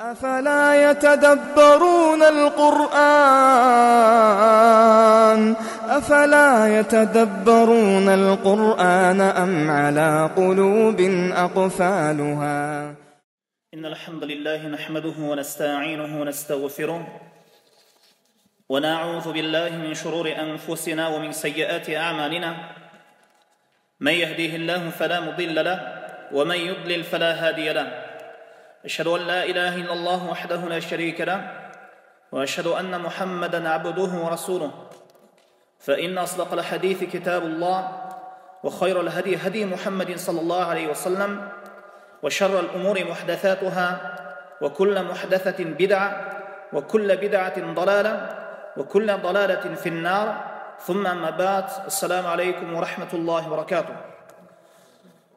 أفلا يتدبرون القرآن أم على قلوب أقفالها إن الحمد لله نحمده ونستعينه ونستغفره ونعوذ بالله من شرور أنفسنا ومن سيئات أعمالنا من يهديه الله فلا مضل له ومن يضلل فلا هادي له أشهد أن لا إله إلا الله وحده لا شريك له وأشهد أن محمدا عبده ورسوله فإن أصدق الحديث كتاب الله وخير الهدي هدي محمد صلى الله عليه وسلم وشر الأمور محدثاتها وكل محدثة بدعة وكل بدعة ضلالة وكل ضلالة في النار ثم أما بعد السلام عليكم ورحمة الله وبركاته.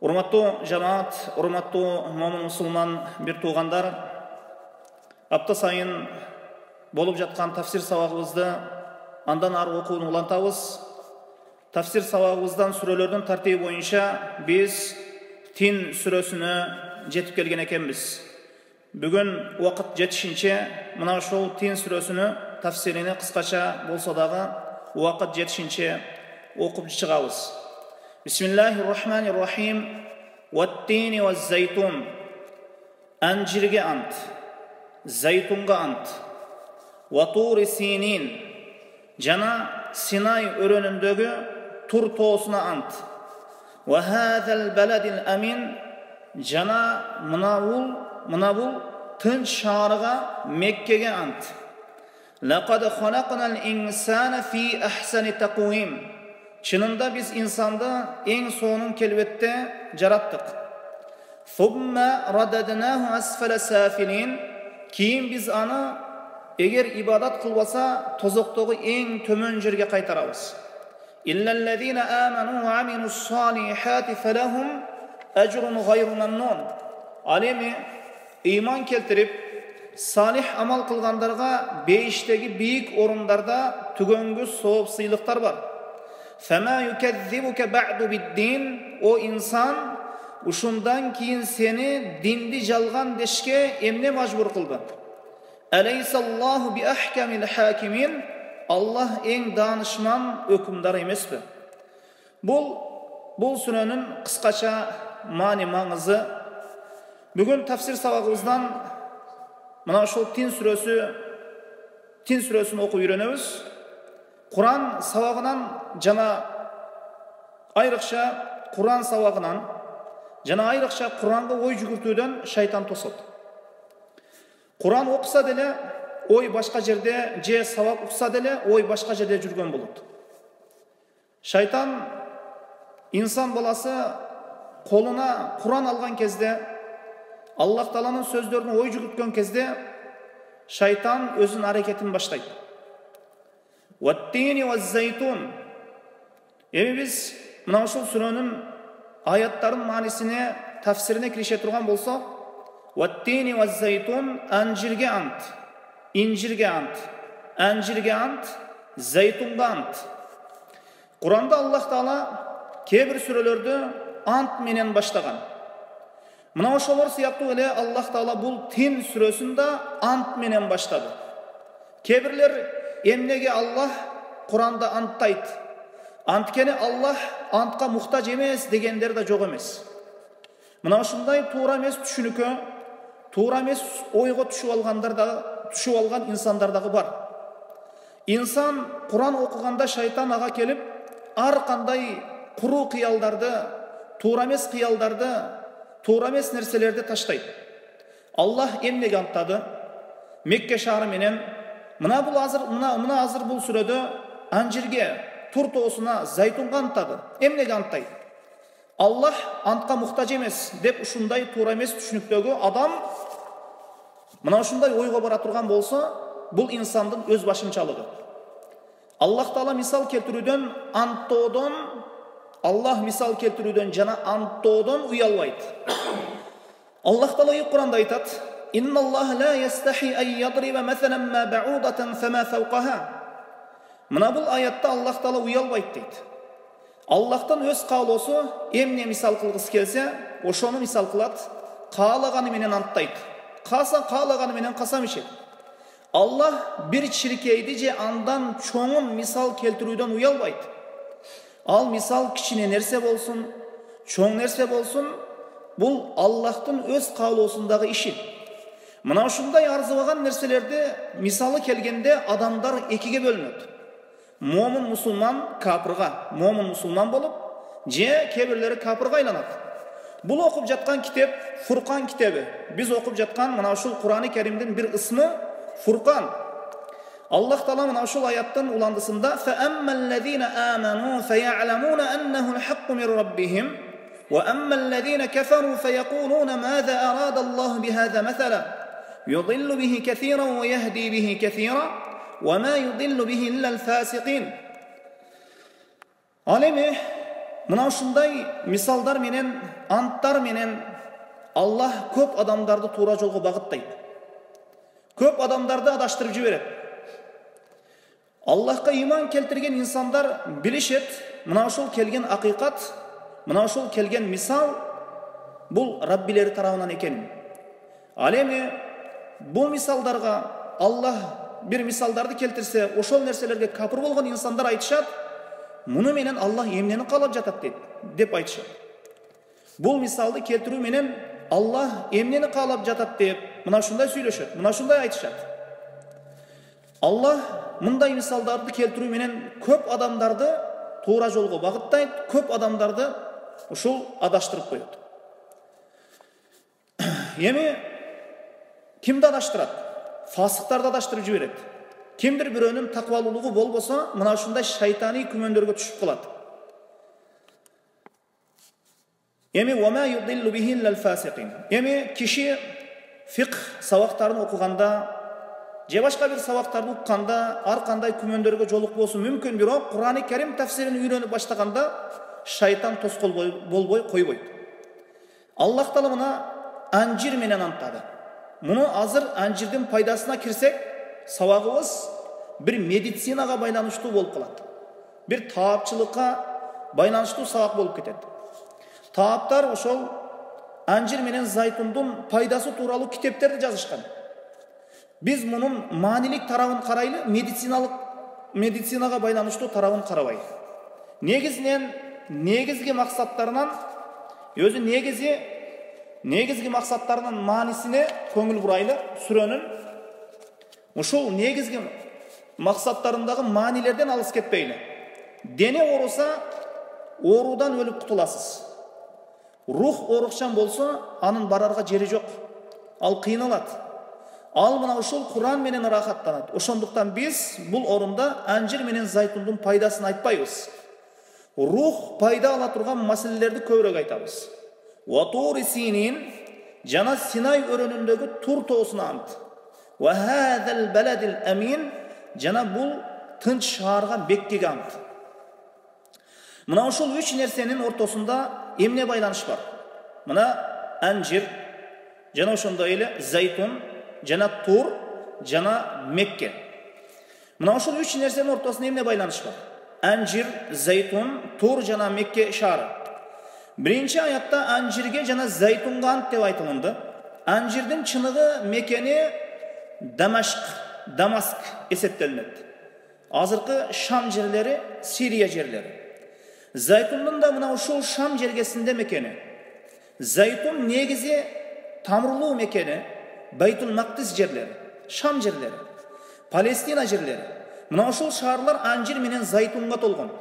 Урматтуу жамаат, урматтуу момун мусулман бир туугандар, апта сайын болуп жаткан тафсир сабагыбызды андан ары окууну улантабыз. Тафсир сабагыбыздан сүрөлөрдүн тартиби боюнча биз Тин сүрөсүнө жетип келген экенбиз. Бүгүн убакыт жетишинче мына ошол Тин сүрөсүнө тафсирини кыскача болсо дагы убакыт жетишинче окуп чыгабыз. Бисмиллахир-рахманир-рахим. Ват-тини ваз-зайтун. Анжирге ант, зайтунга ант. Ва-тури синин. Жана Синай өрөнүндөгү Тур тоосуна ант. Ва-хазал баладил амин. Жана мына бул тынч шаарга Меккеге ант. Лакад халакнал инсана фи ахсани таквим. Чынында биз инсанды эң сонун келбетте жараттык. Сумма рададнаху асфала сафилин. Кийин биз аны эгер ибадат кылбаса тозоктогу эң төмөн жерге кайтарабыз. Иллаллазина аману ва амилус салихати фалахум ажрун гайру мамнун. Ал эми ыйман келтирип салих амал кылгандарга бейиштеги бийик орундарда түгөнгү сооп сыйлыктар бар. Фама юкадзибука ба'ду бid-din. О инсан, ушундан кийин сени динди жалган дешке эмне мажбур кылды? Алейсаллаху би ахкамил хакимин. Аллах эң данышман өкүмдар эмеспи? Бул сүрөнүн кыскача маани маңызы. Бүгүн тафсир сабагыбыздан мына ошол Тин сүрөсүн окуп үйрөнөбүз. Kur'an savagынан жана айрыкча Kur'an savagынан жана айрыкча Kur'anга ой жүгүртүүдөн шайтан тосот. Kur'an окуса деле ой башка жерде, же сабак укса деле ой башка жерде жүргөн болот. Шайтан инсан баласы колуна Kur'an алган кезде, Аллах Тааланын сөздөрүнө ой жүгүрткөн кезде шайтан өзүнүн аракетин баштайт. Ват-тини ваз-зайтун. Эми биз мына ушул сүрөнүн аяттарын маанисине, тафсирине кирише турган болсок, ват-тини ваз-зайтун анжирге ант, инжирге ант, анжирге ант, зайтунга ант. Куранда Аллах Таала кээ бир сүрөлөрдү ант менен баштаган. Мына ошолор сыяктуу эле Аллах Таала бул Тин сүрөсүн да ант менен баштады. Кээ бирлер эмнеге Аллах Куранда анттайт? Анткени Аллах антка муктаж эмес дегендер да жок эмес. Мына ушундай туура эмес түшүнүккө, туура эмес ойго түшүп алган инсандар дагы бар. Инсан Куран окуганда шайтан ага келип, ар кандай куруу кыялдарды, туура эмес кыялдарды, туура эмес нерселерди таштайт. Аллах эмнеге анттады? Мекке шаары менен мына азыр бул сүрөдө анжирге, Тур тоосуна, зайтунга анттады. Эмнеге анттайт? Аллах антка муктаж эмес деп ушундай туура эмес түшүнүктөгү адам мына ушундай ойго бара турган болсо, бул инсандын өз башынчалыгы. Аллах Таала мисал келтирүүдөн, жана анттоодон уялбайт. Аллах Таала Куранда айтат: إن الله لا يستحي أن يضرب مثلا ما بعوضة فما فوقها. Мына бул аятта Аллах Таала уялбайт дейт. Аллахтан өз каалоосу эмне мисал кылгысы келсе, ошону мисал кылат, каалаганы менен анттайт. Kaaлаганы менен касам ишет. Allah bir çirkeydi je andan çoğun misal keltirүүдөн uyalbayt. Al misal kichine nerse bolsun, çoğun nerse bolsun, bul Allah'tın öz kavloosundagı işi. Mına ушундай арзыбаган нерселерде мисалы келгенде адамдар экиге бөлүнөт. Момун мусулман капырга, момун мусулман болуп, же кебирлери капырга айланат. Бул окуп жаткан китеп Фуркан китеби. Биз окуп жаткан мына ушул Кур'ан-ы Керимдин бир ысмы Фуркан. Аллах Таала мына ушул аяттын уландысында "Фааммаллазина аману фая'ламуна аннахул хакку мин раббихим ва аммаллазина кафару фаякулуна маза арадаллаху бихаза масала юдиллу бихи касиран ва яхди бихи касира ва ма юдиллу бихи иллал фасиқин." Алеми мына ушундай мисалдар менен, анттар менен Аллах көп адамдарды туура жолго багыттайт. Көп адамдарды адаштырып жиберет. Аллахка иман келтирген инсандар билишет, мына ушул келген акыйкат, мына ушул келген мисал бул Раббилери тарабынан экенин. Ал эми бул мисалдарга Аллах бир мисалдарды келтирсе, ошол нерселерге капыр болгон инсандар айтышат, муну менен Аллах эмнени каалап жатат деп айтышат. Бул мисалды келтирүү менен Аллах эмнени каалап жатат деп мына ушундай сүйлөшөт, мына ушундай айтышат. Аллах мындай мисалдарды келтирүү менен көп адамдарды туура жолго багыттайт, көп адамдарды ушул адаштырып коет. Эми кимди адаштырат? Фасыктарды адаштырып жиберет. Кимдир бирөөнүн таквалуулугу болбосо, мына ушундай шайтаний күмөндөргө түшүп калат. Эми вама юдиллу бихи иллал фасиқин. Эми киши фикх сабактарын окуганда, же башка бир сабактарды укканда ар кандай күмөндөргө жолукпосу мүмкүн, бирок Кур'ан-ы Керим тафсирин үйрөнүп баштаганда шайтан тоскоол болбой койбойт. Аллах Таала мына анжир менен антады. Муну азыр анжирдин пайдасына кирсек, сабагыбыз бир медицинага байланыштуу болуп калат. Бир таапчылыкка байланыштуу сабак болуп кетет. Тааптар ошол анжир менен зайтундун пайдасы тууралуу китептерди жазышкан. Биз мунун маанилик тарабын карайлы, медицинага байланыштуу тарабын карабай. Негизги максаттарынан өзү негизги максаттарынын маанисине көңүл бурайлы. Сүрөнүн ушул негизги максаттарындагы маанилерден алыс кетпейли. Дене ооруса, оорудан өлүп кутуласыз. Рух оорукчан болсо, анын барарга жери жок. Ал кыйналат. Ал мына ушул Кур'ан менен рахаттанат. Ошондуктан биз бул орунда анжир менен зайтундун пайдасын айтпайбыз. Рух пайда ала турган маселелерди көбүрөөк айтабыз. Ва тури синин, жана Синай өрөөнүндөгү Тур тоосуна ант. Ва хазал баладил амин, жана бул тынч шаарга беккеге ант. Мына ушул үч нерсенин ортосунда эмне байланыш бар? Мына анжир, жана ошондой эле зайтун, жана Тур, жана Мекке. Мына ушул үч нерсенин ортосунда эмне байланыш бар? Анжир, зайтун, Тур жана Мекке шаары. Биринчи аятта анжирге жана зайтунга ант деп айтылынды. Анжирдин чыныгы мекени Дамаск эсептелинет. Азыркы Шам жерлери, Сирия жерлери. Зайтундун да мына ушул Шам жергесинде мекени. Зайтун негизи тамырлуу мекени Байтул Мактис жерлери, Шам жерлери, Палестина жерлери. Мына ушул шаарлар анжир менен зайтунга толгон.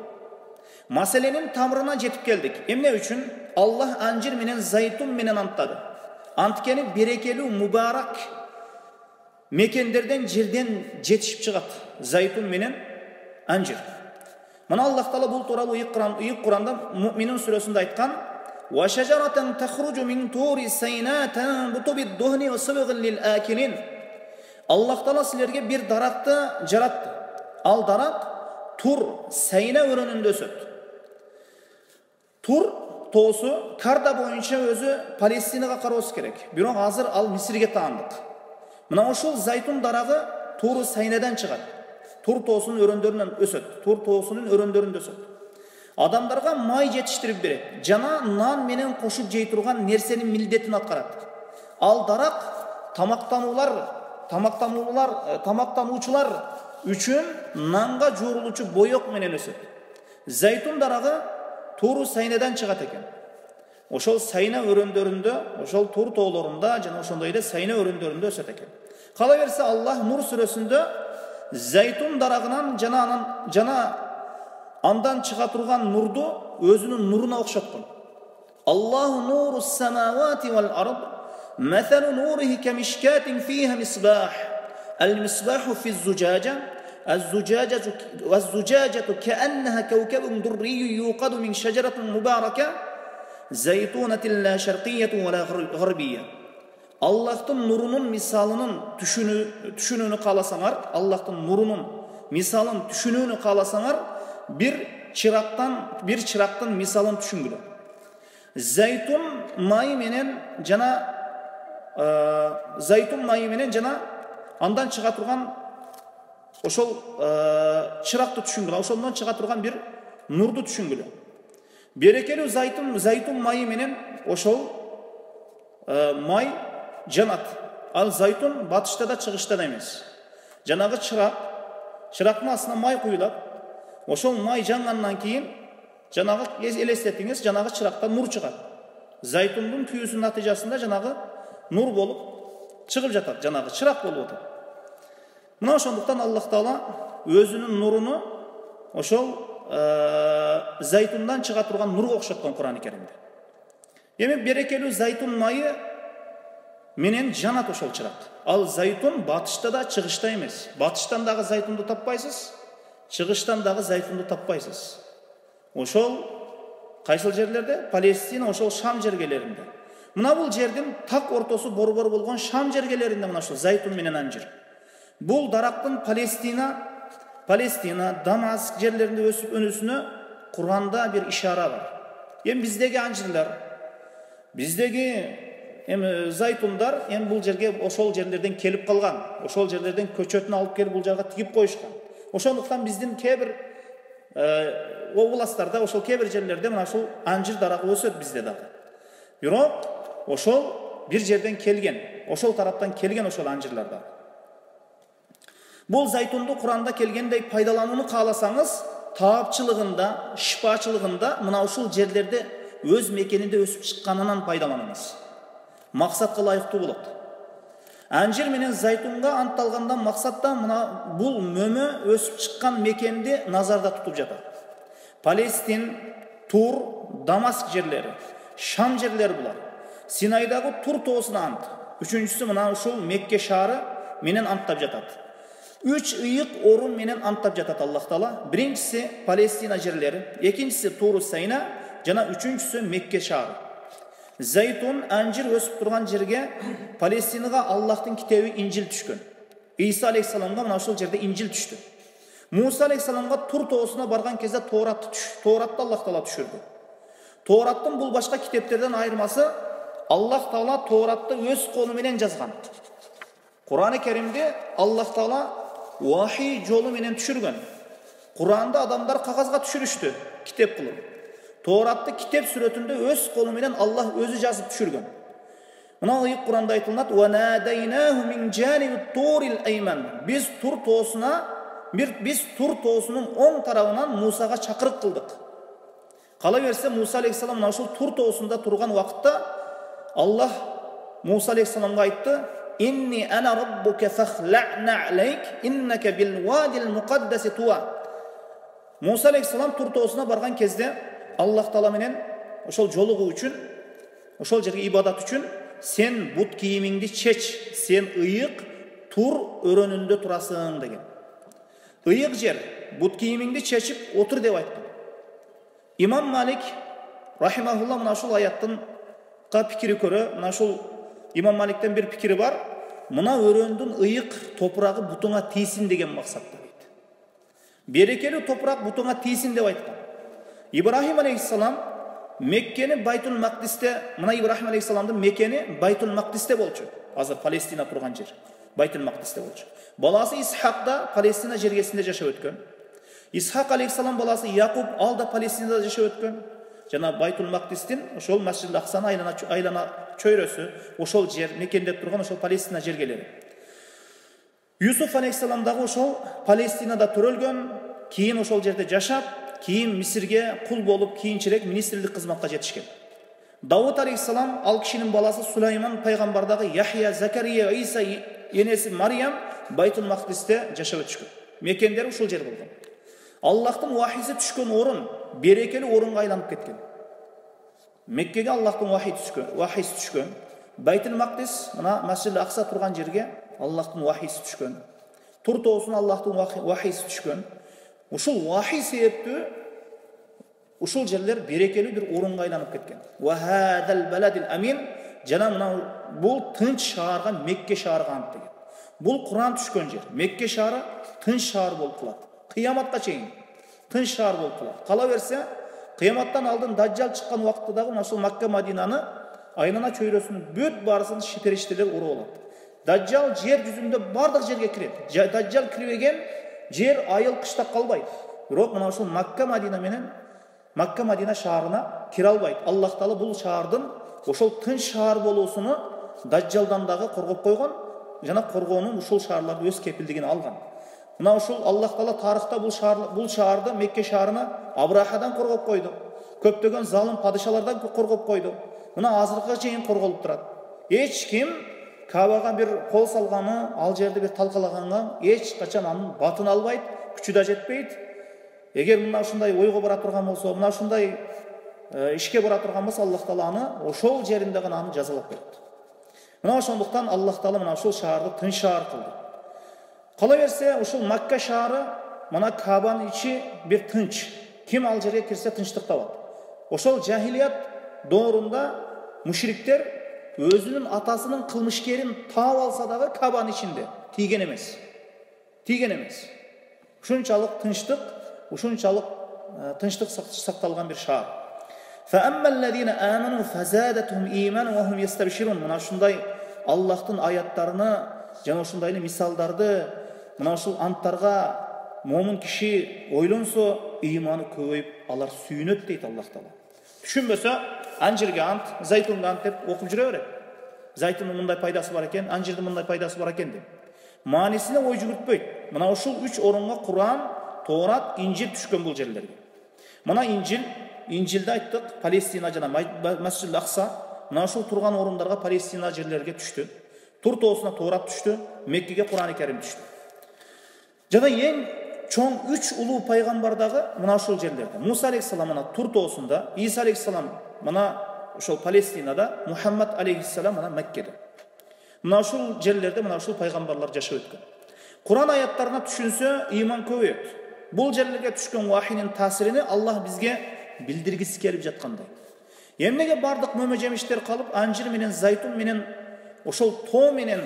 Маселенин тамырына жетип келдик. Эмне үчүн? Аллах анжир менен зайтун менен анттады. Анткени берекелүү, мубарак мекендерден, жерден жетишип чыгат. Зайтун менен анжир. Мына Аллах Таала бул тууралуу Ийик Кур'анда Муъминун сүрөсүндө айткан: "Ва шажаратан тахруджу мин тури сайнатан бутубид духни ва сабгыл лил акилин." Аллах Таала силерге бир даракты жаратты. Ал дарак Тур Сайна өрөөнүндө өсөт. Тур тоосу карта боюнча өзү Палестинага кароосу керек. Бирок азыр ал Мисирге таандык. Мына ошол зайтун дарагы Тур Сайнадан чыгат. Тур тоосунун өрөөндөрүнөн өсөт. Тур тоосунун өрөөндөрүндө өсөт. Адамдарга май жетиштирип берет. Жана нан менен кошуп жей турган нерсенин милдетин аткарат. Ал дарак тамактануучулар үчүн нанга жуурулуучу боек менен өсөт. Зайтун дарагы Туру Сайнадан чыгат экен. Ошол Сайна өрөндөрүндө, ошол Тур тоолорунда жана ошондой эле Сайна өрөндөрүндө өсөт экен. Кала берсе Аллах Нур сүрөсүндө Зайтун дарагынан жана андан чыга турган нурду өзүнүн нуруна окшоткон. Аллаху нуру самавати вал ард, مثل نوره كمشكاة فيها مصباح المصباح في الزجاجة والزجاجة كأنها كوكب دري يوقد من شجرة مباركة زيتونة لا شرقية ولا غربية. Allah'ın nurunun misalının düşününü kalasanar, Allah'ın nurunun misalın düşününü kalasanar bir çıraktan misalın düşüngülü. Zaytun mayı menen jana andan çıga turgan oşol çıraktı düşüngülü, oşondan çıga turgan bir nurdu düşüngülü. Berekeli zaytun mayı menen oşol may janat. Al zaytun batışta da çıkışta da emes. Janagı çıraktın aslında may kuyulap, oşol may jangandan keyin janagı elestetiңiz, janagı çıraktan nur çıgat. Zaytundun kүйүүсүнүн натыйжасында жанагы nur bolup çıkıp jatat, жанагы çırak bolup otur. Mına ошондуктан Аллах Таала өзүнүн нурunu ошол зайтундан чыга турган нурга окшоткон Кур'ан-ы Керимде. Эми берекелүү зайтун майы менен жанат ошол чырак. Ал зайтун батышта да чыгышта эмес. Батыштан дагы зайтунду таппайсыз, чыгыштан дагы зайтунду таппайсыз. Ошол кайсыл жерлерде? Палестина, ошол Шам жергелеринде. Мына бул жердин так ортосу борбор болгон Шам жергелеринде мына ошол зайтун менен анжир. Бул дарактын Палестина, Дамаск жерлеринде өсүп өнүүсүнө Кур'анда бир ишара бар. Эми биздеги анжирлар, биздеги зайтундар бул жерге ошол жерлерден келип калган. Ошол жерлерден көчөтүн алып келип бул жага тигип коюшкан. Ошондуктан биздин кээ бир областарда, ошол кээ бир жерлерде мына ушул анжир дарагы өсөт бизде дагы. Бирок ошол бир жерден келген, ошол тараптан келген ошол анжирларда. Бул зайтунду Кур'анда келгендей пайдаланууну кааласаңыз, таапчылыгында, шифачылыгында мына ушул жерлерде өз мекенинде өсүп чыкканынан пайдаланыңыз. Максатка ылайыктуу болот. Анжир менен зайтунга антталгандан максатта мына бул мөмө өсүп чыккан мекенди назарда тутуп жатат. Палестин, Тур, Дамаск жерлери, Шам жерлери булар. Синайдагы Тур тоосуна ант. Үчүнчүсү мына ушул Мекке шаары менен анттап жатат. 3 ыйык орун менен анттап жатат Аллах Таала. Биринчиси Палестина жерлери, экинчиси Туру Сайна, жана үчүнчүсү Мекке шаары. Зайтун анжир өсүп турган жерге Палестинага Аллахтын китеби Инжил түшкөн. Иса алейхисаламга мына ошол жерде Инжил түштү. Муса алейхисаламга Тур тоосуна барган кезде Тооратты Аллах Таала түшүрдү. Тоораттын бул башка китептерден айырмасы, Аллах Таала Тооратты өз колу менен жазган. Кур'ан-ы Керимде Аллах Таала вахий жолу менен түшүргөн. Кур'анда адамдар кагазга түшүрүштү, китеп кылып. Тооратты китеп сүрөтүндө өз колу менен Аллах өзү жазып түшүргөн. Мына ыйык Кур'анда айтылат: "Ва надайнаху мин жанибит турил айман." Биз Тур тоосунун оң тарабынан Мусага чакырык кылдык. Кала берсе Муса алейхисалам мына ушул Тур тоосунда турган убакытта Аллах Муса алейхисаламга айтты: "Инни ана раббука фахлa'на алейк иннака бил вадил муқаддаси туа." Муса алейхисалам Тур тоосуна барган кезде Аллах Таала менен ошол жолугуу үчүн, ошол жерге ибадат үчүн сен бут кийимиңди чеч, сен ыйык Тур өрөнүндө турасың деген. Ыйык жер, бут кийимиңди чечип отур деп айткан. Имам Малик рахимахулла мына ушул аяттын пикири көрө, мына ушул Имам Маликтен бир пикири бар. Мына өрөндүн ыйык топурагы бутуңа тийсин деген максатта дейт. Берекелүү топурак бутуңа тийсин деп айткан. Ибрахим алейхиссалам Меккени Байтул Мақдисте, мына Ибрахим алейхиссаламдын мекени Байтул Мақдисте болчу. Азыр Палестина турган жер Байтул Мақдисте болчу. Баласы Исхак да Палестина жергесинде жашап өткөн. Исхак алейхиссалам баласы Якуб ал да Палестинада жашап өткөн. Жана Байтул Мақдистин ошол Масжид Аксаны айлана чөйрөсү ошол жер мекендеп турган ошол Палестина жергелери. Юсуф алейхиссалам дагы ошол Палестинада төрөлгөн, кийин ошол жерде жашап, кийин Мисирге кул болуп, кийинчерээк министрлик кызматка жетишкен. Давуд алейхиссалам ал кишинин баласы Сулайман пайгамбардагы Яхья, Закария, Иса энеси Мариям Байтул Мақдисте жашап өтүшкөн. Мекендери ушул жер болгон. Аллахтын вахиси түшкөн орун берекели орунга айланып кеткен. Меккеге Аллахтын вахиси түшкөн. Байтул Мақдис, мына Масжид Акса турган жерге Аллахтын вахиси түшкөн. Тур тоосуна Аллахтын вахиси түшкөн. Ушул вахи себептүү ушул жерлер берекелүү бир орунга айланып кеткен. Ва хадал баладил амин, жана мына бул тынч шаарга Мекке шаарга ант деген. Бул Куран түшкөн жер. Мекке шаары тынч шаар болуп калат. Кыяматка чейин тынч шаар болуп калат. Кала берсе, кыяматтан алдын Даджал чыккан убакытта дагы ошол Макка Мадинаны айлана чөйрөсүнүн бүт баарысын периштелер уруп алат. Даджал жер жүзүндө бардык жерге кирет. Даджал кирбеген жер айыл кышта калбайт. Бирок мына ошол Макка Мадина шаарына кире албайт. Аллах Таала бул шаардын ошол тынч шаар болуусуну Даджалдан дагы коргоп койгон, жана коргоонун ушул шаарларды өз кепилдигине алган. Мына ушул Аллах Таала тарыхта бул шаарды, Мекке шаарына Абрахадан коргоп койду. Көптөгөн залым падышалардан коргоп койду. Мына азыркыга чейин корголуп турат. Эч ким Кабага бир кол салганы, ал жерде бир талкалаганга эч качан анын батын албайт, күчү да жетпейт. Эгер мына ушундай ойго бара турган болсо, мына ушундай ишке бара турган болсо, Аллах Таала аны ошол жеринде гана аны жазалап берет. Мына ошондуктан Аллах Таала мына ушул шаарды тынч шаар кылды. Кала берсе, ушул Макка шаары, мына Кабанын ичи бир тынч. Ким ал жерге кирсе тынчтык табат. Ошол жахилият доорунда мушриктер өзүнүн атасынын кылмышкерин таап алса дагы Кабанын ичинде тийген эмес. Ушунчалык тынчтык, ушунчалык тынчтык сакталган бир шаар. فَأَمَّا الَّذِينَ آمَنُوا فَزَادَتْهُمْ إِيمَانًا وَهُمْ يَسْتَبْشِرُونَ. Мына ушундай Аллахтын аяттарына жана ушундай мисалдарды мына ушул анттарга момун киши ойлонсо, ыйманы көбөйүп, алар сүйүнөт дейт Аллах Таала. Түшүнбөсө, анжирге ант, зайтунга ант деп окуп жүрө берет. Зайтундун мындай пайдасы бар экен, анжирдин мындай пайдасы бар экен деп. Маанисине ой жүгүртпөйт. Мына ушул 3 орунга Куран, Тоорат, Инжил түшкөн бул жерлерге. Мына Инжилде айттык, Палестина жана Масжид Акса, мына ушул турган орундарга Палестина жерлерге түштү. Тур тоосуна Тоорат түштү, Меккеге Куран-ы Карим түштү. Жана эң чоң 3 улуу пайгамбар дагы мына ушул жерлерде. Муса алейхиссалам мына Тур тоосунда, Иса алейхиссалам мына ушул Палестинада, Мухаммад алейхиссалам мына Меккеде. Мына ушул жерлерде мына ушул пайгамбарлар жашап өткөн. Куран аяттарына түшүнсө, ыйман көбөйөт. Бул жерлерге түшкөн вахинин таасирини Аллах бизге билдиргиси келип жаткандай. Эмнеге бардык мөмө жемиштер калып, анжир менен, зайтун менен, ошол тоо менен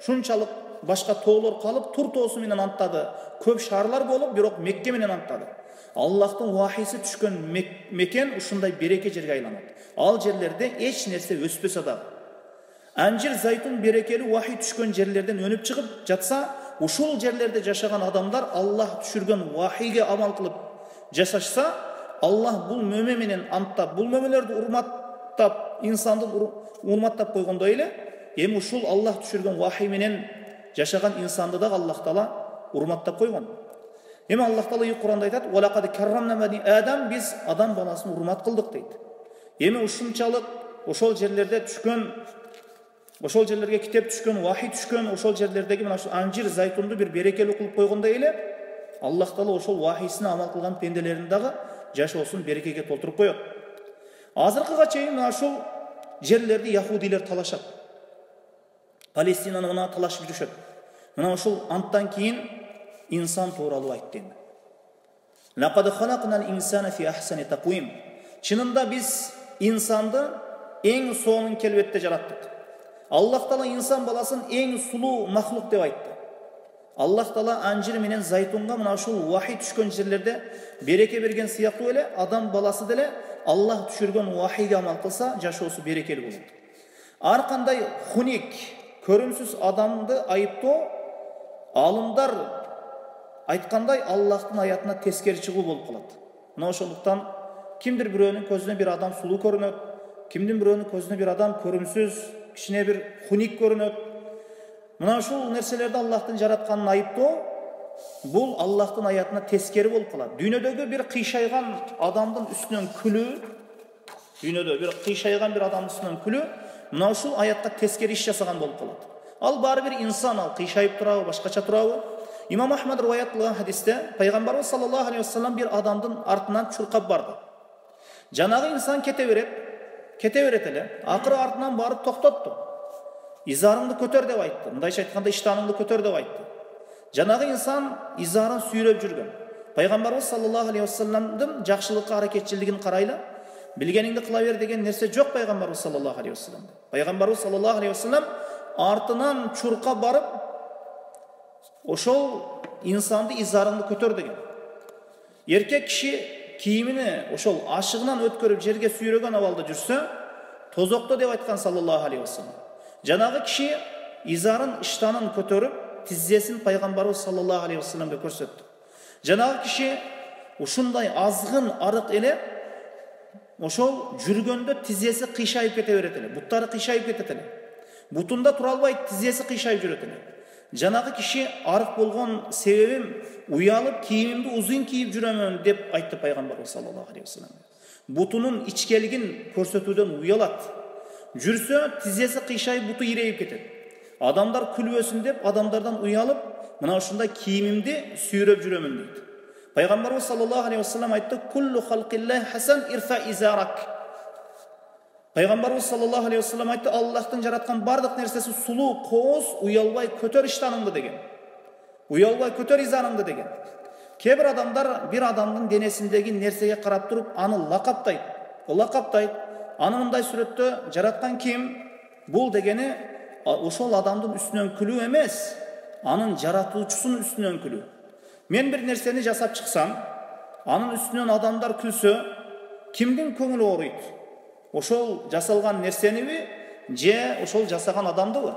шунчалык башка тоолор калып, Тур тоосу менен анттады. Көп шаарлар болуп, бирок Мекке менен анттады. Аллахтын вахиси түшкөн мекен ушундай береке жерге айланат. Ал жерлерде эч нерсе өспөсө дагы. Анжир, зайтун берекелүү вахи түшкөн жерлерден өнүп чыгып жатса, ушул жерлерде жашаган адамдар Аллах түшүргөн вахиге амал кылып жашашса, Аллах бул мөмө менен анттап, бул мөмөлөрдү урматтап, инсанды урматтап койгондой эле, эми ушул Аллах түшүргөн вахи менен жашаган инсанды да Аллах Таала урматтап койгон. Эми Аллах Таала Куранда айтат: "Ва лакад каррамна бани Адам", биз адам баласын урмат кылдык дейт. Эми ушунчалык ошол жерлерде түшкөн, ошол жерлерге китеп түшкөн, вахи түшкөн, ошол жерлердеги мына анжир, зайтунду бир берекелүү кылып койгондой эле, Аллах Таала ошол вахисине амал кылган пенделерин дагы жашоосун берекеге толтуруп коет. Азыркыга чейин ошол жерлерди яхудилер талашат. Палестинаны мына талашып жүрүшөт. Мына ошол анттан кийин инсан тууралуу айтты. Лакад халакнал инсана фи ахсани таквим. Чынында биз инсанды эң сонун келбетте жараттык. Аллах Таала инсан баласын эң сулуу махлук деп айтты. Аллах Таала анжир менен зайтунга мына ушул вахи түшкөн жерлерде береке берген сыяктуу эле адам баласы деле Аллах түшүргөн вахиге амал кылса жашоосу берекелүү болот. Ар кандай хуник, көрүмсүз адамды айыптоо алымдар айткандай Аллахтын аятына тескери чыгуу болуп калат. Мына ошондуктан кимдир бирөөнүн көзүнө бир адам сулуу көрүнөт, кимдин бирөөнүн көзүнө bir адам көрүмсүз, кичине bir хуник көрүнөт. Мына ушул нерселерди Аллахтын жаратканын айыптоо, бул Аллахтын аятына тескери болуп калат. Дүйнөдөгү bir кыйшайган адамдын үстүнөн күлүү, дүйнөдө bir кыйшайган bir адамдын үстүнөн күлүү, мына ушул аятка тескери иш жасаган болуп калат. Ал баары бир инсан, ал кыйшайып турабы, башкача турабы? Имам Ахмад риваятлыган хадисте пайгамбарыбыз саллаллаху алейхи вассалам bir адамдын артынан чуркап барды. Жанагы инсан кете берет эле. Акыры артынан барып токтотту. Изарыңды көтөр деп айтты. Мындайча айтканда иштаныңды көтөр деп айтты. Жанагы инсан изарын сүйрөп жүргөн. Пайгамбарыбыз саллаллаху алейхи вассаламдын жакшылыкка аракетчилигин карайлы. Билгениңди кыла бер деген нерсе жок пайгамбарыбыз саллаллаху алейхи вассалам. Пайгамбарыбыз саллаллаху алейхи вассалам артынан чуркап барып, ошол инсанды изарыңды көтөр деген. Эркек киши кийимини ошол ашыгынан өткөрүп жерге сүйрөгөн абалда жүрсө, тозокто деп айткан саллаллаху алейхи вассалам. Жанагы киши изарын иштанын көтөрүп, тизесин пайгамбарыбыз саллаллаху алейхи вассаламга көрсөттү. Жанагы киши ушундай азгын арык эле ошол жүргөндө тизеси кыйшайып кете берет эле, буттары кыйшайып кетет эле. Бутунда тура албайт, тизеси кыйшайып жүрөт эле. Жанагы киши арык болгон себебим уялып кийимимди узун кийип жүрөмүн деп айтты пайгамбарыбыз саллаллаху алейхи вассалам. Бутунун ичкелигин көрсөтүүдөн уялат. Жүрсө тизеси кыйшайып, буту ирейип кетет. Адамдар күлбөсүн деп адамдардан уялып, мына ушундай кийимимди сүйрөп жүрөмүн дейт. Пайгамбарыбыз саллаллаху алейхи вассалам айтты: "Куллу халқиллахи хасан ирфа изарак." Пайгамбарыбыз саллаллаху алейхи вассалам айтты: Аллахтын жараткан бардык нерсеси сулуу, кооз, уялбай көтөр иштаныңды деген. Уялбай көтөр изарыңды деген. Кээ-бир адамдар бир адамдын денесиндеги нерсеге карап туруп, аны лакаптайт. Аны мындай сүрөттө жараткан ким? Бул дегени ошол адамдын үстүнөн күлүү эмес, анын жаратуучусунун үстүнөн күлүү. Мен бир нерсени жасап чыксам, анын үстүнөн адамдар күлсө, кимдин көңүлү ооруйт? Ошол жасалган нерсениби, же ошол жасаган адамдыбы?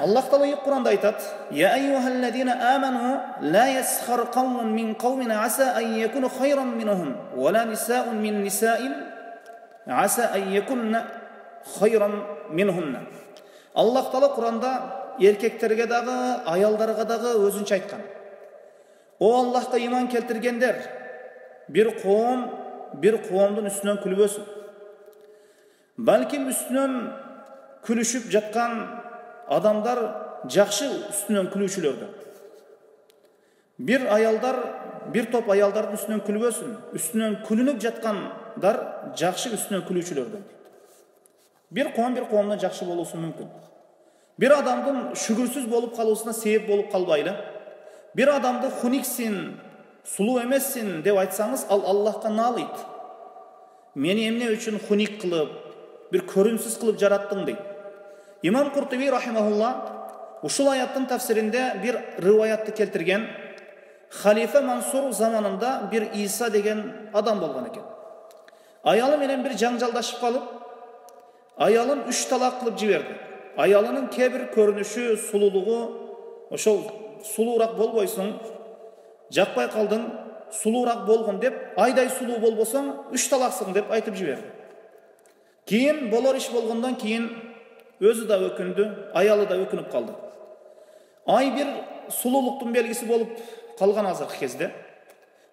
Аллах Таала Кур'анда айтат: "Я айюхаллазина аману ла ясхар кавмун мин кавмин аса ан якуну хайран минхум, ва ла нисаун мин нисаин аса ан якунна хайран минхунна." Аллах Таала Кур'анда эркектерге дагы, аялдарга дагы өзүнчө айткан. О Аллахка иман келтиргендер, бир коомдун үстүнөн күлбөсүн. Балким үстүнөн күлүшүп жаткан адамдар жакшы үстүнөн күлүүчүлөрдү. Bir топ аялдардын үстүнөн күлбөсүн. Үстүнөн күлүнүп жаткандар жакшы үстүнөн күлүүчүлөрдү. Bir коомдон жакшы болуусу мүмкүн. Bir адамдын шүгүрсүз болуп калуусуна себеп болуп калбайлы. Bir адамды хуниксин, сулуу эмессин деп айтсаңыз, ал Аллахка наалыйт. Мени эмне үчүн хуник кылып, bir көрүнсүз кылып жараттың дейт. Имам Куртуби рахимахулла ушул аяттын тафсиринде bir риваятты келтирген. Халифа Мансур заманында bir Иса деген адам болгон экен. Аялы менен bir жаңжалдашып калып, аялын 3 талак кылып жиберди. Аялынын кээ-бир көрүнүшү, сулуулугу, ошол сулуураак болбойсуң, жакпай калдың, сулуураак болгон деп, айдай сулуу болбосоң 3 талаксың деп айтып жиберди. Кийин болор иш болгондон кийин өзү да өкүндү, аялы да өкүнүп калды. Ай bir сулуулуктун белгиси болуп калган азыркы кезде.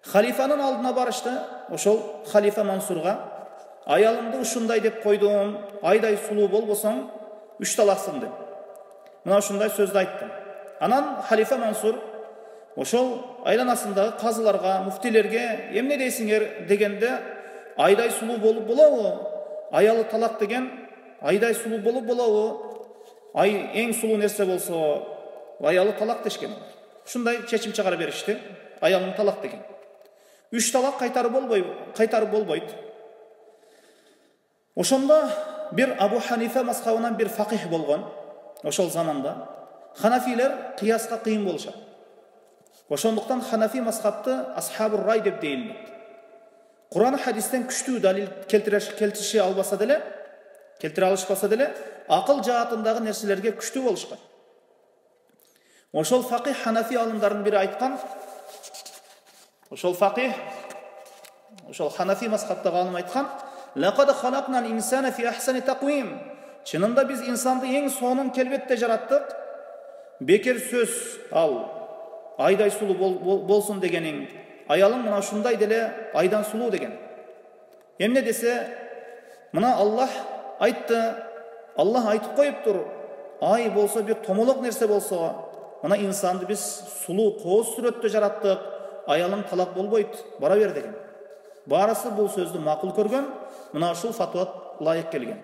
Халифанын алдына барышты, ошол халифа Мансурга: "Аялымды ушундай деп койдум, айдай сулуу болбосоң 3 талаксың" деп. Мына ушундай сөздү айтты. Анан халифа Мансур ошол айланасындагы казыларга, муфтилерге "Эмне дейсиңер?" дегенде, "Айдай сулуу болуп болобу? Аялы талак деген айдай сулуу болуп болобу? Ай эң сулуу нерсе болсо, аялы талак дешкен." Ушундай чечим чыгара беришти. Аялын талак деген. 3 талак кайтарып болбойт. Ошондо bir Абу Ханифа мазхабынан bir факих болгон. Ошол заманда Ханафилер кыяска кыйын болушат. Ошондуктан Ханафи мазхабты асхабур рай деп дейилет. Кур'ан хадистен күчтүү далил келтире алышпаса деле, акыл жаатындагы нерселерге күчтүү болушкан. Ошол факих Ханафи алымдардын бири айткан, ошол Ханафи мазхабтагы алым айткан: Laqad khalaqnal insana fi ahsani taqwim. Чынында biz insanды ең соның келбетте жараттық. Бекер сөз ал айдай сұлу болсын дегенің, аялың мына шундай деле айдан сұлу деген. Емне десе, мына Аллах айтты, Аллах айтып қойып тұр, ай болса bir томолық нәрсе болса, мына инсанды біз сұлу қоз сүретте жараттық, аялың талақ болбойды, бара бер деген. Барысы бұл сөзді мақұл көрген, мына шул фатуа лайық келген.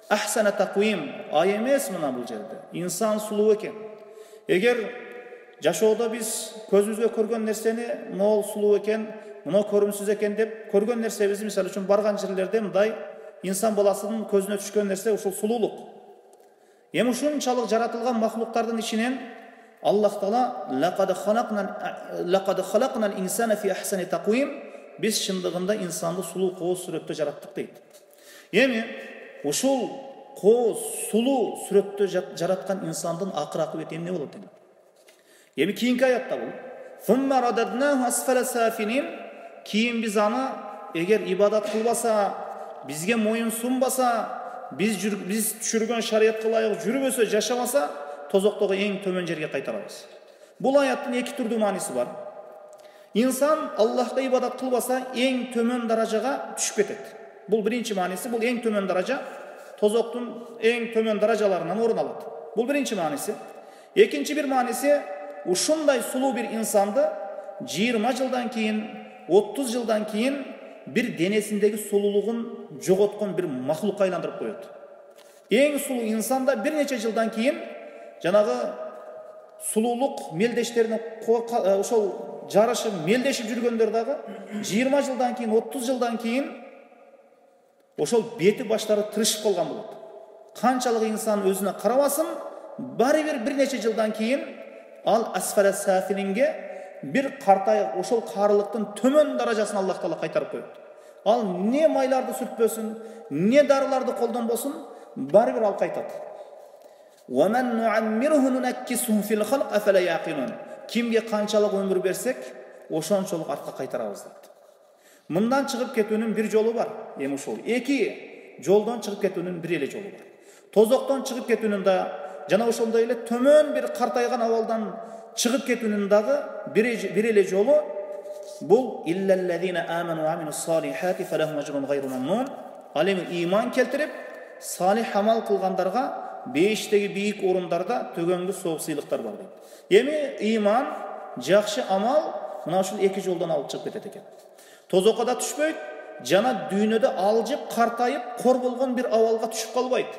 Ахсана тақвим, ай емес мына бұл жерде. Инсан сұлу екен. Егер жашоуда біз көзімізге көрген нәрсені, мол сұлу екен, мына көрімсіз екен деп, көрген нәрсебізді, мысалы үшін барған жерлерде мындай инсан баласының көзіне түшкен нәрсе ушул сұлулық. Ем ушунчалык жаратылған махлуктардын ичинен Аллах Таала лақад халақнал инсана фи ахсани тақвим, біз шындығында инсанды сұлу қоз сүретте жараттық дейді. Эми ушул қоз сұлу сүретте жаратқан инсандын акыр акыбети эмне болот дейт. Эми кийинки аятта бул "Сумма рададнаху асфала сафилин", кийин биз аны эгер ибадат кылбаса, бизге моюн сунбаса, biz түшүргөн шариятка ылайык жүрбөсө, жашабаса, тозоктогу эң төмөн жерге кайтарабыз. Бул аяттын эки түрдүү мааниси бар. İnsan Allah'a ibadat kılbasa en tömön darajaga düşüp ketет. Bul birinci manisi, bul en tömön daraja, tozoktun en tömön darajalarından orun alat. Bul birinci manisi. İkinci bir manisi, uşunday sulu bir insandı 20 yıldan keyin, 30 yıldan keyin bir denesindeki sululuğun jogotkan bir mahluk aylandırıp koyuyordu. En sulu insanda bir neçe yıldan keyin janağı sululuk meldeşlerine ошол жарышып мелдешип жүргөндөр дагы 20 жылдан кийин, 30 жылдан кийин ошол бети баштары тырышып калган болот. Канчалык инсан өзүнө карабасын, баары бир нече жылдан кийин ал асфала сафилинге бир картайып, ошол карылыктын төмөн даражасын Аллах Таала кайтарып коет. Ал не майларды сүртпөсүн, не дарыларды колдонбосун, баары бир ал кайтат. وَمَنْ نُعَمِّرْهُ نُنَكِّسْهُ فِي الْخَلْقِ أَفَلَا يَعْقِلُونَ. Kimge kançalık ömür bersek, oşonçoluk artka kaytarabız dedi. Mından çıkıp ketүүнүн bir jolu var. Эми ушул эки жолдон чыгып кетүүнүн bir эле жолу бар. Тозоктон чыгып кетүүнүн да жана ошондой эле төмөн bir картайган абалдан чыгып кетүүнүн дагы bir эле жолу бул иллаллазина аману ва амилус салихати фалахум ажрун гайру мамнун. Ал эми ыйман келтирип, салих амал кылгандарга бейиштеги бийик орундарда төгөнгү соок сыйлыктар бар дейт. Эми ыйман, жакшы амал мына ушул эки жолдон алып чыгып кетет экен. Тозокко да түшпөйт, жана дүйнөдө алжып, картайып, кор болгон бир абалга түшүп калбайт.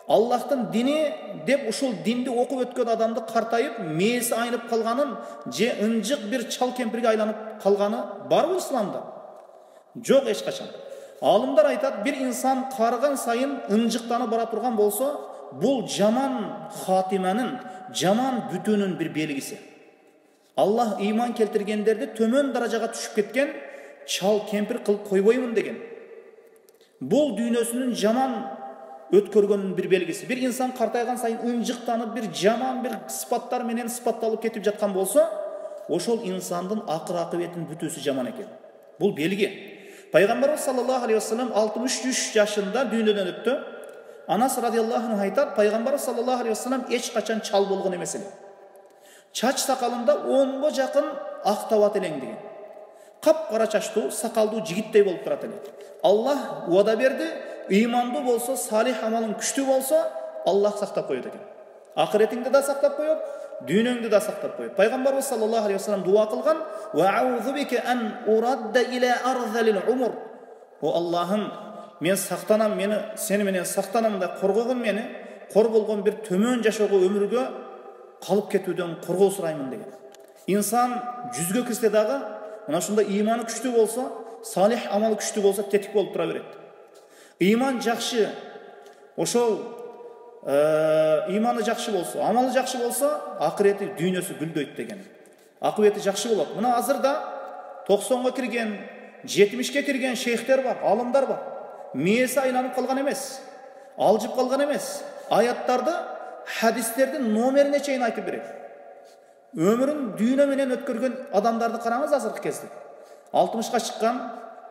Аллахтын дини деп ушул динди окуп өткөн адамды картайып, мээси айнып калганын, же ынжык бир чал кемпирге айланып калганы барбы исламда? Жок эч качан. Алымдар айтат, бир инсан карыган сайын ынжыктанып бара турган болсо, бул жаман хатиманын, жаман бүтүүнүн bir белгиси. Аллах ыйман келтиргендерди төмөн даражага түшүп кеткен чал кемпир кылып койбоймун деген. Бул дүйнөсүнүн жаман өткөргөнүнүн bir белгиси. Bir инсан картайган сайын ынжыктанып, bir жаман bir сыпаттар менен сыпатталып кетип жаткан болсо, ошол инсандын акыр акыбетинин бүтүүсү жаман экен. Бул белги. Пайгамбарыбыз саллаллаху алейхи вассалам 63 жашында дүйнөдөн өттү. Anas radıyallahu anh aytar, Peygamber sallallahu aleyhi ve sellem eç kaçan çal bolgun emes ele. Çaç sakalında 10 jakın aktavat eleң деген. Kap-kara çaçtуу, sakalдуу жигиттей болуп турат эле. Allah вада берди, ыймандуу болсо, салих амалың күчтүү болсо, Allah сактап коет экен. Акыретиңди да сактап коет, дүйнөңдү да сактап коет. Пайгамбарыбыз саллаллаху алейхи ve sellem дуа кылган: "Ва аузу бика ан урадда иля арзалил умр." О Аллахым, мен сактанам, мени сени менен сактанам да коргогон мени, кор болгон бир төмөн жашоого өмүргө калып кетүүдөн коргоо сураймын деген. Инсан жүзгө кирсе дагы, мына ушундай ыйманы күчтүү болсо, салих амалы күчтүү болсо тетик болуп тура берет. Ыйман жакшы, ошол ыйманы жакшы болсо, амалы жакшы болсо, акырети дүйнөсү гүлдөйт деген. Акыбети жакшы болот. Мына азырда 90га кирген, 70ке кирген шейхтер бар, алымдар бар. Мээси айланып калган эмес, алжып калган эмес. Аяттарды, хадистерди номерине чейин айтып берет. Өмүрүн дүйнө менен өткөргөн адамдарды караңыз азыркы кезде. 60га чыккан,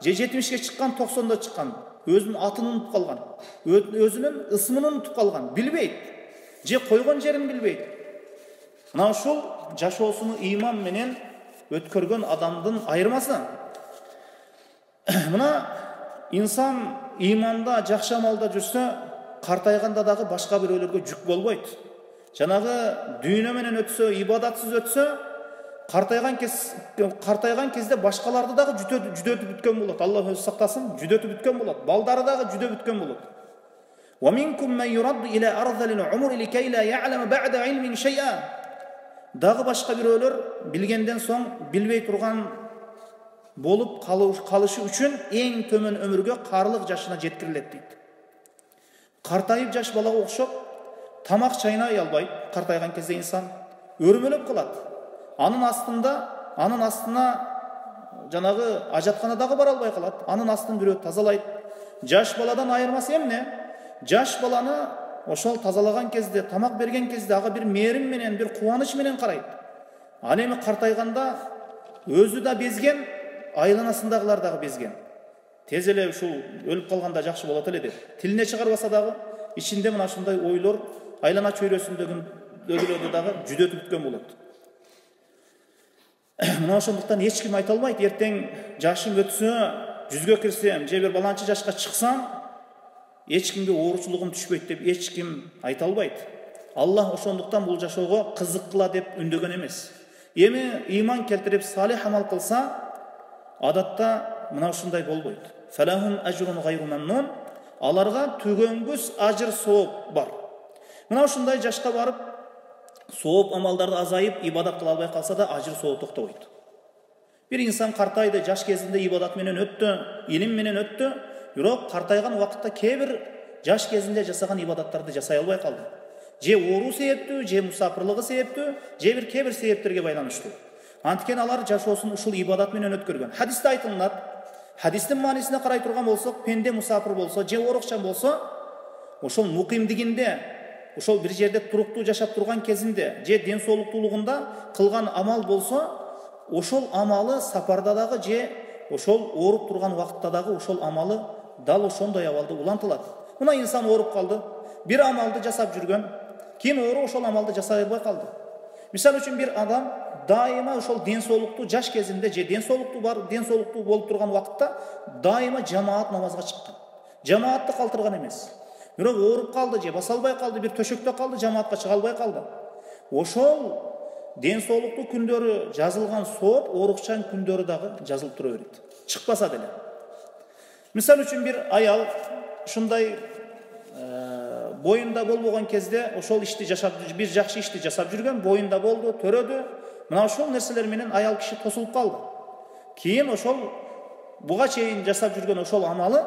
же 70-ке чыккан, 90-да чыккан, өзүнүн атын унутуп калган, өзүнүн ысмын унутуп калган, билбейт, же койгон жерин билбейт. Мына ушул жашоосуну ыйман менен өткөргөн адамдын айырмасы. Мына инсан ыйманда, жакшы амалда жүрсө, картайганда дагы башка бирөөлөргө жүк болбойт. Жанагы дүйнө менен өтсө, ибадатсыз өтсө, картайган кезде башкаларды дагы жүдөтүп бүткөн болот. Алла өзү сактасын, жүдөтүп бүткөн болот. Балдары дагы жүдө бүткөн болот. Wa minkum man yuraddu ila ardhil umri likay la ya'lamu ba'da ilmin shay'a. Дагы башка бирөөлөр билгенден соң билбей турган болуп калышы үчүн эң төмөн өмүргө карлык жашына жеткирилет дейт. Картайып жаш балага окшоп тамак чайнай албайт. Картайган кезде инсан өрмөлөп калат. Анын астына жанагы ажатканадагы бара албай калат. Анын астын бирөө тазалайт. Жаш баладан айырмасы эмне? Жаш баланы ошол тазалаган кезде, тамак берген кезде ага бир мээрим менен, бир кубаныч менен карайт. Ал эми картайганда өзү да безген, айланасындагылар дагы безген. Тез эле ушул өлүп калганда жакшы болот эле деп. Тилине чыгарбаса дагы ичинде мына ушундай ойлор айлана чөйрөсүндөгүлөрдү дагы жүдөтүп бүткөн болот. Мына ошондуктан эч ким айта албайт, эртең жашым өтсө, 100гө кирсем, же бир баланчы жашка чыксам, эч кимге ооручулугум түшпөйт деп эч ким айта албайт. Аллах ошондуктан бул жашоого кызыккыла деп үндөгөн эмес. Эми ыйман келтирип салих амал кылса, адатта мына ушундай болбойт. Фалахум ажрун гайру мамнун. Аларга түгөнгүс ажыр сооп бар. Мына ушундай жашка барып, сооп амалдарды азайып, ибадат кыла албай калса да ажыр соо токтобойт. Бир инсан картайды, жаш кезинде ибадат менен өттү, илим менен өттү, бирок картайган убакытта кээ жаш кезинде жасаган ибадаттарды жасай албай калды. Же оору себептүү, же мусапырлыгы себептүү, же бир кээ себептерге байланыштуу. Анткени алар жашоосун ушул ибадат менен өткөргөн. Хадисте айтылат, хадистин маанисине карай турган болсок, пенде мусапыр болсо, же оорукчан болсо, ошол мукимдигинде, ошол бир жерде туруктуу жашап турган кезинде, же ден соолуктуулугунда кылган амал болсо, ошол амалы сапарда дагы же ошол ооруп турган убакытта дагы ошол амалы дал ошондой абалды улантылат. Мына инсан ооруп калды, бир амалды жасап жүргөн, кийин оору ошол амалды жасай албай калды. Мисалы үчүн бир адам дайыма ошол ден соолуктуу жаш кезинде же ден соолуктуу болуп турган убакытта дайыма жамаат намазга чыккан. Жамаатты калтырган эмес. Бирок ооруп калды же баса албай калды, бир төшөктө калды, жамаатка чыга албай калды. Ошол ден соолуктуу күндөрү жазылган сооп, оорукчан күндөрү дагы жазылып тура берет. Чыкпаса деле. Мисалы үчүн бир аял ушундай боюнда болбогон кезде ошол ишти жашап, бир жакшы ишти жасап жүргөн, боюнда болду, төрөдү. Мына ошол нерселер менен аял киши тосулуп калды. Кийин ошол буга чейин жасап жүргөн ошол амалы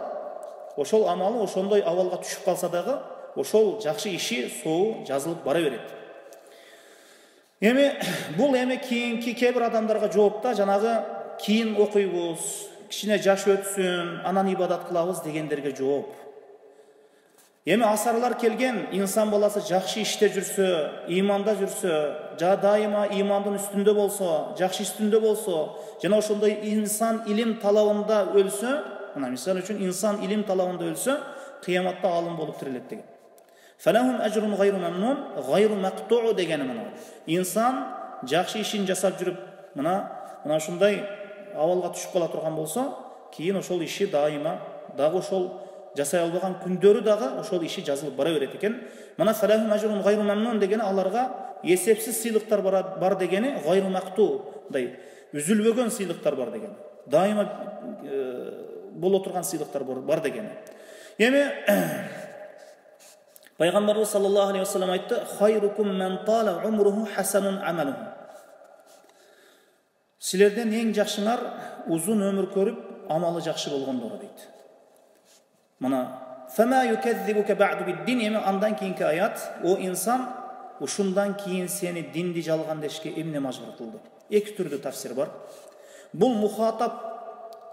ошондой абалга түшүп калса дагы, ошол жакшы иши соу жазылып бара берет. Эми бул кийинки кээ бир адамдарга жоопта жанагы кийин окуйбуз, кичине жаш өтсүн, анан ибадат кылабыз дегендерге жооп. Эми асарлар келген, инсан баласы жакшы иште жүрсө, иманда жүрсө, дайыма имандын үстүндө болсо, жакшы үстүндө болсо, жана ошондой инсан илим талабында өлсө, мына мисалы үчүн инсан илим талабында өлсө, кыяматта алым болуп тирилет деген. Фалахум ажрун гайру мамнун, гайру мактуу дегени мына. Инсан жакшы ишин жасап жүрүп, мына ушундай абалга түшүп кала турган болсо, кийин ошол иши дайыма дагы ошол жасай албаган күндөрү дагы ошол иши жазылып бара берет экен. Мына фалахум ажрун гайру мамнун дегени аларга эсепсиз сыйлыктар бар дегени, гайру мактуу, үзүлбөгөн сыйлыктар бар дегени. Дайыма боло турган сыйлыктар бар дегени. Эми Пайгамбарыбыз саллаллаху алейхи ва саллям айтты: "Хайрукум ман тала умруху хасанун амалуху." Силерден эң жакшыңар узун өмүр көрүп, амалы жакшы болгондор дейт. Мына "Фама юказзибука ба'ду бид-дин" эми андан кийинки аят, о инсан, ушундан кийин сени динди жалган дешке эмне мажбур кылды? Эки түрдүү тафсир бар. Бул мухатаб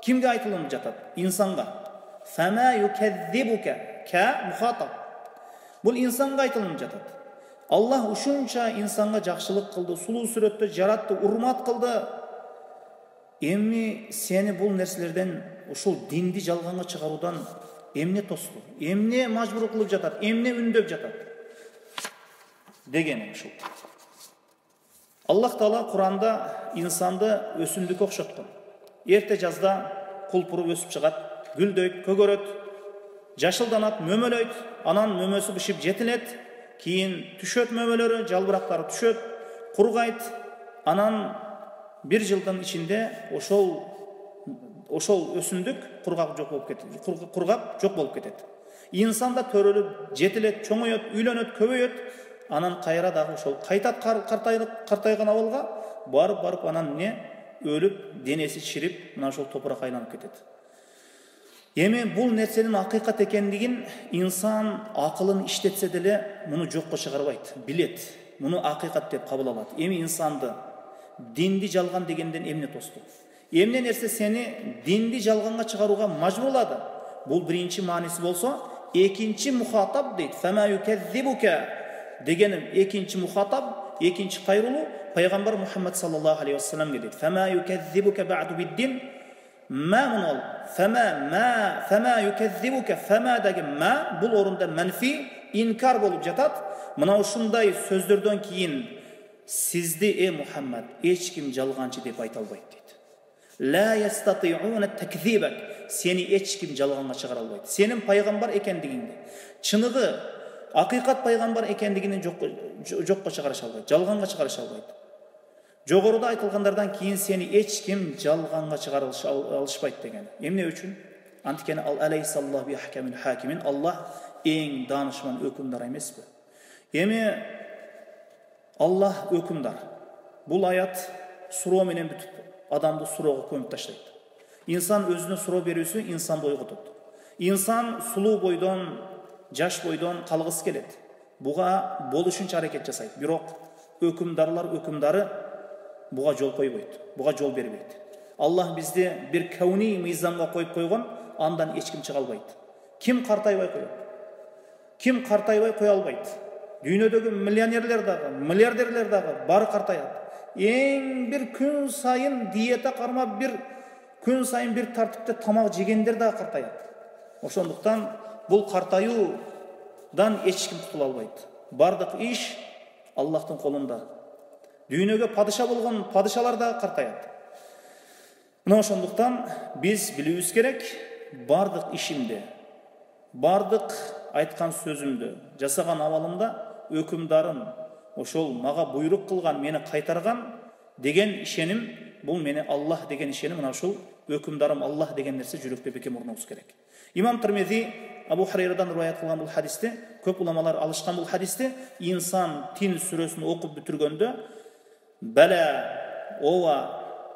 кимге айтылып жатат? Инсанга. "Фама юказзибука" ка мухатаб. Бул инсанга айтылып жатат. Аллах ушунча инсанга жакшылык кылды, сулуу сүрөттө жаратты, урмат кылды. Эми сени бул нерселерден ушул динди жалганга чыгаруудан эмне тосту, эмне мажбур кылып жатат, эмне үндөп жатат деген ушул. Аллах Таала Куранда инсанды өсүмдүккө окшоткон. Эрте жазда кулпуруп өсүп чыгат, гүлдөйт, көгөрөт, жашылданат, мөмөлөйт, анан мөмөсү бишип жетилет, кийин түшөт мөмөлөрү, жалбырактары түшөт, кургайт, анан бир жылдын ичинде ошол өсүмдүк кургап жок болуп кетет. Инсан да төрөлүп, жетилет, чоңойот, үйлөнөт, көбөйөт, анан кайра дагы ошол кайтат картайган абалга барып анан өлүп, денеси чирип, мына ошол топуракка айланып кетет. Эми бул нерсенин акыйкат экендигин инсан акылын иштетсе деле муну жокко чыгарбайт, билет. Муну акыйкат деп кабыл алат. Эми инсанды динди жалган дегенден эмне тосту? Эмне нерсе сени динди жалганга чыгарууга мажбурлады? Бул биринчи мааниси болсо, экинчи мухатаб дейт. Фама юказзибука дегеним экинчи мухатаб, экинчи кайрылуу пайгамбар Мухаммад саллаллаху алейхи вассаламга дейт. Фама юказзибука ба'ду биддин ма мунал. Фама юказзибука фама деген ма бул орунда манфи инкар болуп жатат. Мына ушундай сөздөрдөн кийин сизди Мухаммад эч ким жалганчы деп айта албайт дейт. Ла ястатиуна такзибак. Сени эч ким жалганга чыгара албайт. Сенин пайгамбар экендигиңди, чыныгы акыйкат пайгамбар экендигини жокко чыгарыша албайт, жалганга чыгарыша албайт. Жогоруда айтылгандардан кийин сени эч ким жалганга чыгара алышпайт деген. Эмне үчүн? Антикени ал алейсаллаху би ахкамил хакимин. Аллах эң данышман өкүмдар эмеспи? Эми Аллах өкүмдар. Бул аят суроо менен бүтүп, адамды суроого көмүп таштайт. Инсан өзүнө суроо берүүсү инсанды ойготот. Инсан сулуу бойдон, жаш бойдон калгысы келет. Буга болушунча аракет жасайт. Бирок өкүмдары буга жол койбойт, буга жол бербейт. Аллах бизди бир кауни мыйзамга коюп койгон, андан эч ким чыга албайт. Ким картайбай коет? Ким картайбай кое албайт? Дүйнөдөгү миллиардерлер дагы бары картаят. Эң бир күн сайын диета кармап, бир күн сайын бир тартипте тамак жегендер дагы картаят. Ошондуктан бул картаюудан эч ким кутула албайт. Бардык иш Аллахтын колунда. Дүйнөгө падыша болгон падышалар дагы картаят. Мына ошондуктан биз билүүбүз керек, бардык ишимде, бардык айткан сөзүмдө, жасаган абалымда өкүмдарын ошол мага буйрук кылган, мени кайтарган деген ишеним, бул мени Аллах деген ишеним, мына ушул өкүмдарым Аллах деген нерсе жүрөктө бекем орнобуз керек. Имам Тирмизи Абу Хурайрадан риваят кылган бул хадисте, көп уламалар алышкан бул хадисте, инсан Тин сүрөсүн окуп бүтүргөндө бала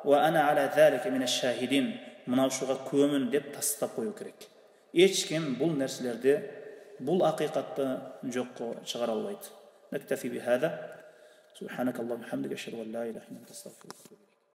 ва ана аля залика мин аш-шахидин, мына ушуга көмүн деп тастап коюу керек. Эч ким бул нерселерди, бул акыйкатты жокко чыгара албайт. Нактафи бихада. Субханакаллаху ва бихамдика, ашхаду ан ла илаха илля анта, астагфирука.